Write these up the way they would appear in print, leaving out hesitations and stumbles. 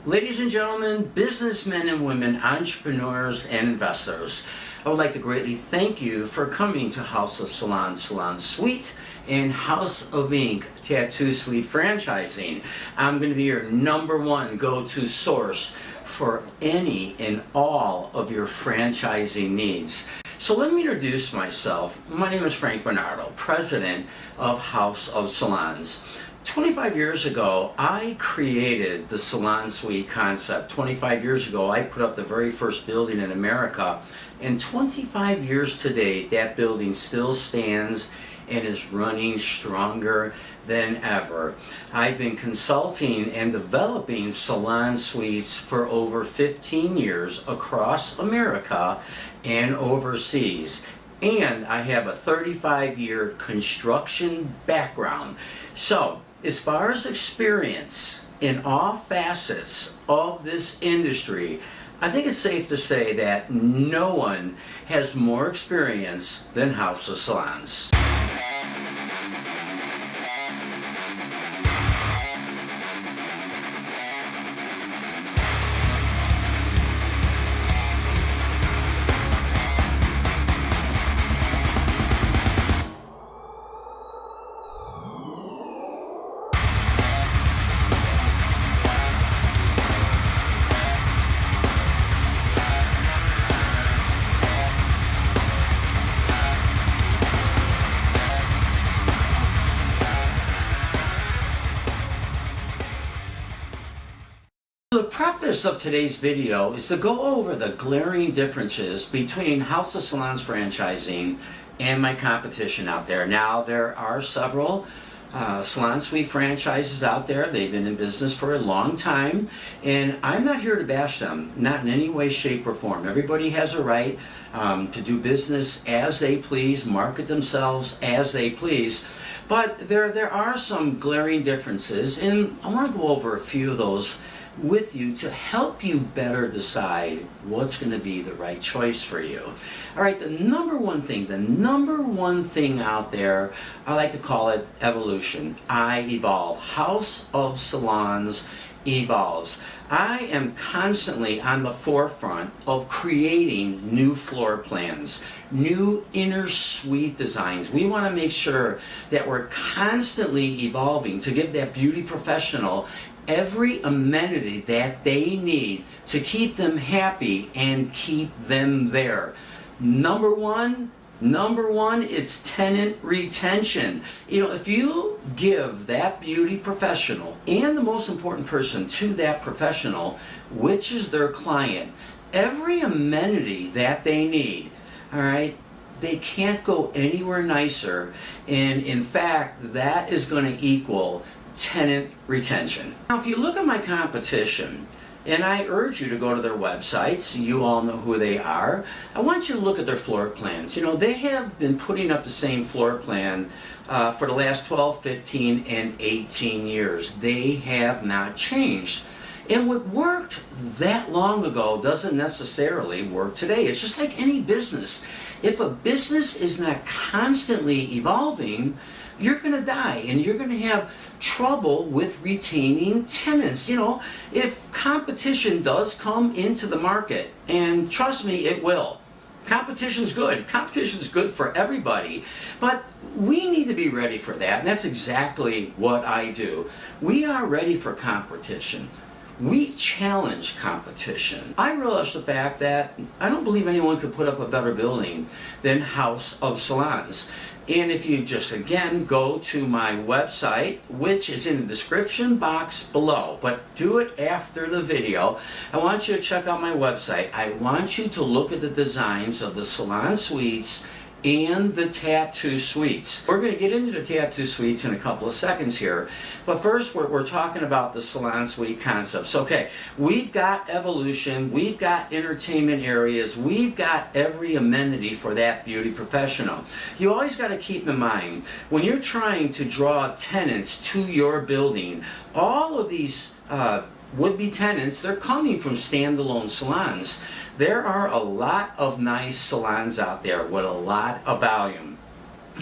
Ladies and gentlemen, businessmen and women, entrepreneurs and investors, I would like to greatly thank you for coming to House of Salon, Salon Suite, and House of Ink Tattoo Suite Franchising. I'm going to be your number one go-to source for any and all of your franchising needs. So let me introduce myself. My name is Frank Bernardo, president of House of Salons. 25 years ago, I created the Salon Suite concept. 25 years ago, I put up the very first building in America. And 25 years to date, that building still stands and is running stronger than ever. I've been consulting and developing salon suites for over 15 years across America and overseas. And I have a 35-year construction background. So, as far as experience in all facets of this industry, I think it's safe to say that no one has more experience than House of Salons. The preface of today's video is to go over the glaring differences between House of Salons franchising and my competition out there. Now, there are several salon suite franchises out there. They've been in business for a long time, and I'm not here to bash them, not in any way, shape, or form. Everybody has a right to do business as they please, market themselves as they please. But there are some glaring differences, and I want to go over a few of those with you to help you better decide what's going to be the right choice for you. All right, the number one thing out there, I like to call it evolution. I evolve. House of Salons evolves. I am constantly on the forefront of creating new floor plans, new inner suite designs. We want to make sure that we're constantly evolving to give that beauty professional every amenity that they need to keep them happy and keep them there. Number one, it's tenant retention. You know, if you give that beauty professional and the most important person to that professional, which is their client, every amenity that they need, all right, they can't go anywhere nicer, and in fact, that is going to equal tenant retention. Now, if you look at my competition, and I urge you to go to their websites, you all know who they are, I want you to look at their floor plans. You know, they have been putting up the same floor plan for the last 12, 15, and 18 years. They have not changed. And what worked that long ago doesn't necessarily work today. It's just like any business. If a business is not constantly evolving, you're going to die and you're going to have trouble with retaining tenants. You know, if competition does come into the market, and trust me, it will. Competition's good. Competition's good for everybody. But we need to be ready for that, and that's exactly what I do. We are ready for competition. We challenge competition. I relish the fact that I don't believe anyone could put up a better building than House of Salons. And if you just, again, go to my website, which is in the description box below, but do it after the video, I want you to check out my website. I want you to look at the designs of the salon suites and the tattoo suites. We're going to get into the tattoo suites in a couple of seconds here, but first we're talking about the salon suite concepts. Okay, we've got evolution, we've got entertainment areas, we've got every amenity for that beauty professional. You always got to keep in mind, when you're trying to draw tenants to your building, all of these would-be tenants, they're coming from standalone salons. There are a lot of nice salons out there with a lot of volume.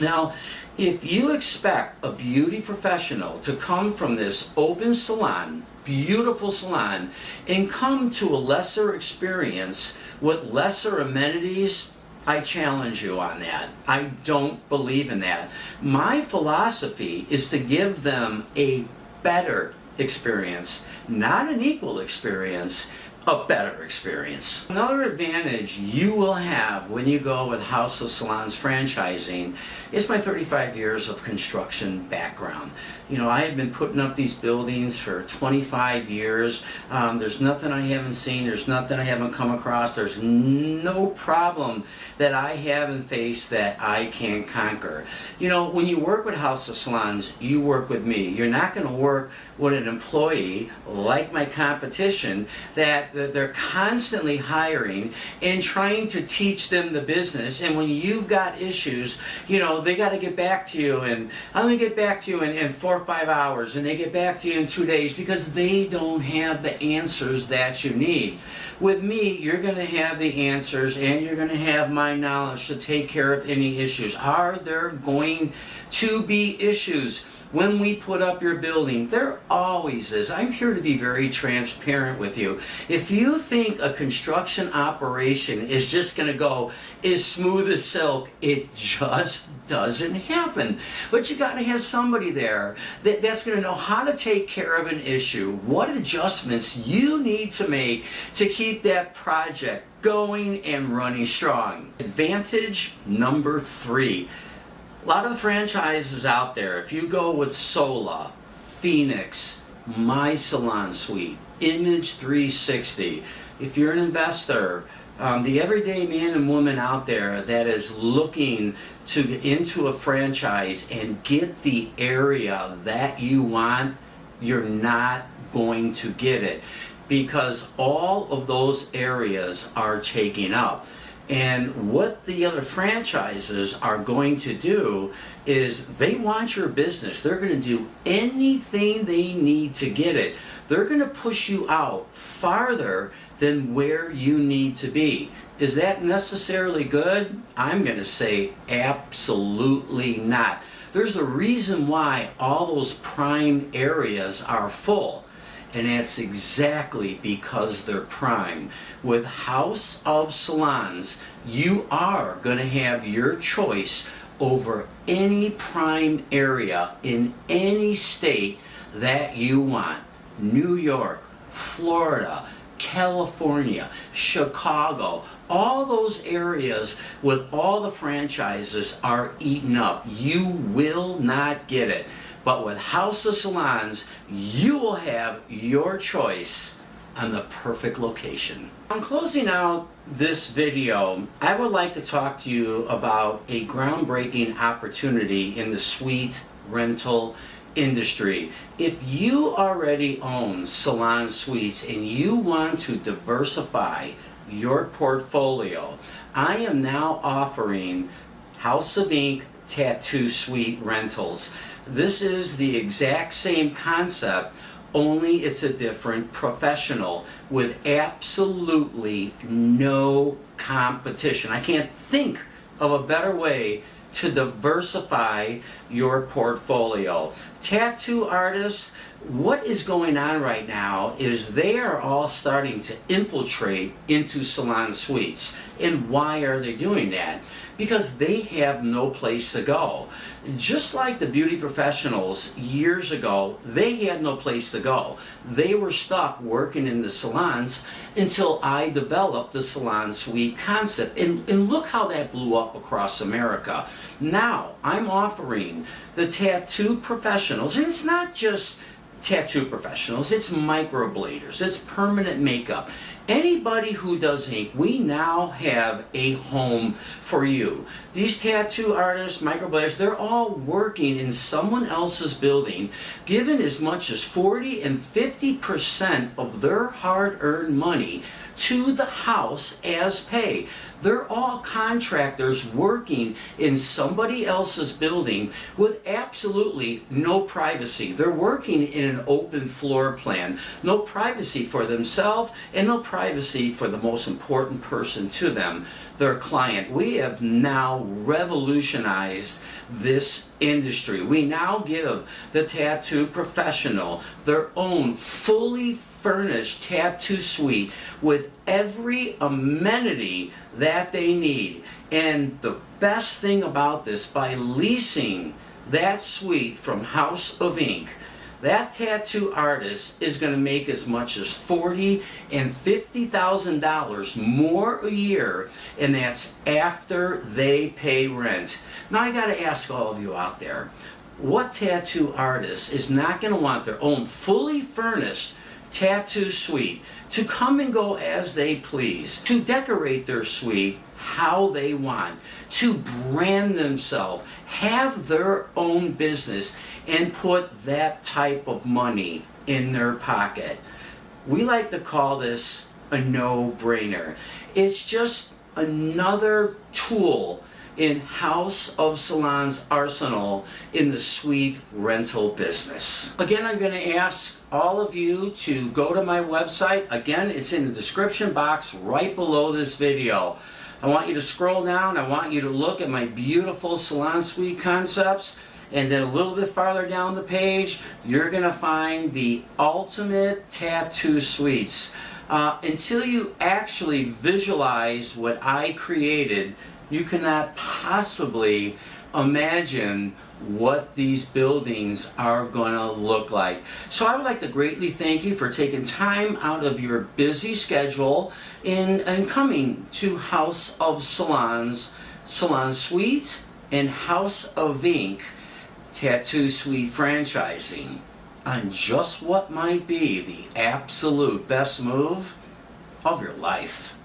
Now, if you expect a beauty professional to come from this open salon, beautiful salon and come to a lesser experience with lesser amenities, I challenge you on that. I don't believe in that. My philosophy is to give them a better experience, not an equal experience, a better experience. Another advantage you will have when you go with House of Salons franchising is my 35 years of construction background. You know, I have been putting up these buildings for 25 years. There's nothing I haven't seen. There's nothing I haven't come across. There's no problem that I haven't faced that I can't conquer. You know, when you work with House of Salons, you work with me. You're not going to work with an employee like my competition that they're constantly hiring and trying to teach them the business. And when you've got issues, you know, they got to get back to you, and I'm going to get back to you in 4 or 5 hours, and they get back to you in 2 days because they don't have the answers that you need. With me, you're going to have the answers, and you're going to have my knowledge to take care of any issues. Are there going to be issues when we put up your building? There always is. I'm here to be very transparent with you. If you think a construction operation is just going to go as smooth as silk, it just doesn't happen. But you got to have somebody there that's going to know how to take care of an issue, what adjustments you need to make to keep that project going and running strong. Advantage number 3. A lot of the franchises out there, if you go with Sola, Phoenix, My Salon Suite, Image 360, if you're an investor, the everyday man and woman out there that is looking to get into a franchise and get the area that you want, you're not going to get it because all of those areas are taken up. And what the other franchises are going to do is they want your business. They're going to do anything they need to get it. They're going to push you out farther than where you need to be. Is that necessarily good? I'm going to say absolutely not. There's a reason why all those prime areas are full. And that's exactly because they're prime. With House of Salons, you are going to have your choice over any prime area in any state that you want. New York, Florida, California, Chicago, all those areas with all the franchises are eaten up. You will not get it. But with House of Salons, you will have your choice on the perfect location. I'm closing out this video. I would like to talk to you about a groundbreaking opportunity in the suite rental industry. If you already own salon suites and you want to diversify your portfolio, I am now offering House of Ink tattoo suite rentals. This is the exact same concept, only it's a different professional with absolutely no competition. I can't think of a better way to diversify your portfolio. Tattoo artists, what is going on right now is they are all starting to infiltrate into salon suites. And why are they doing that? Because they have no place to go. Just like the beauty professionals years ago, they had no place to go. They were stuck working in the salons until I developed the salon suite concept. And look how that blew up across America. Now, I'm offering the tattoo professionals, and it's not just tattoo professionals, it's microbladers, it's permanent makeup. Anybody who does ink, we now have a home for you. These tattoo artists, microbladers, they're all working in someone else's building, given as much as 40 and 50% of their hard-earned money to the house as pay. They're all contractors working in somebody else's building with absolutely no privacy. They're working in an open floor plan. No privacy for themselves and no privacy for the most important person to them, their client. We have now revolutionized this industry. We now give the tattoo professional their own fully furnished tattoo suite with every amenity that they need. And the best thing about this, by leasing that suite from House of Ink, that tattoo artist is going to make as much as $40,000 and $50,000 more a year, and that's after they pay rent. Now I got to ask all of you out there, what tattoo artist is not going to want their own fully furnished tattoo suite to come and go as they please, to decorate their suite how they want, to brand themselves, have their own business, and put that type of money in their pocket? We like to call this a no-brainer. It's just another tool in House of Salon's arsenal in the suite rental business. Again, I'm going to ask all of you to go to my website. Again, it's in the description box right below this video. I want you to scroll down. I want you to look at my beautiful salon suite concepts. And then a little bit farther down the page, you're going to find the ultimate tattoo suites. Until you actually visualize what I created, you cannot possibly imagine what these buildings are going to look like. So I would like to greatly thank you for taking time out of your busy schedule and coming to House of Salons, Salon Suite, and House of Ink Tattoo Suite franchising on just what might be the absolute best move of your life.